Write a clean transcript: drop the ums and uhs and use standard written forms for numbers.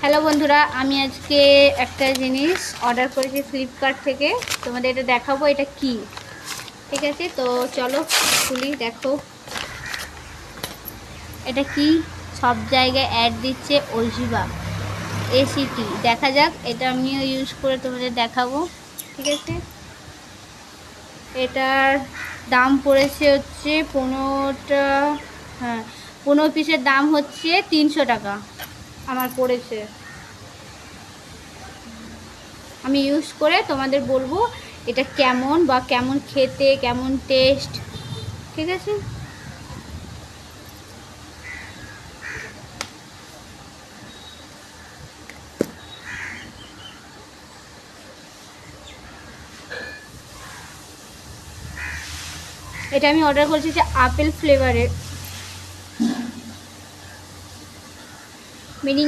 Hello বন্ধুরা, আমি আজকে একটা জিনিস অর্ডার করেছি ফ্লিপকার্ট থেকে। তোমাদের এটা দেখাবো এটা কি। ঠিক আছে, তো চলো খুলি, দেখো এটা কি। সব জায়গায় অ্যাড দিচ্ছে অজিবা এসিটি। দেখা যাক, এটা আমিও ইউজ করে তোমাদের দেখাবো। ঠিক আছে, এটার দাম পড়েছে হচ্ছে 15টা। হ্যাঁ, 15 পিসের দাম হচ্ছে 300 টাকা আমার পড়েছে। আমি ইউজ করে তোমাদের বলবো এটা কেমন, বা কেমন খেতে, কেমন টেস্ট। ঠিক আছে, এটা আমি অর্ডার করেছি যে আপেল ফ্লেভারের, মিনিং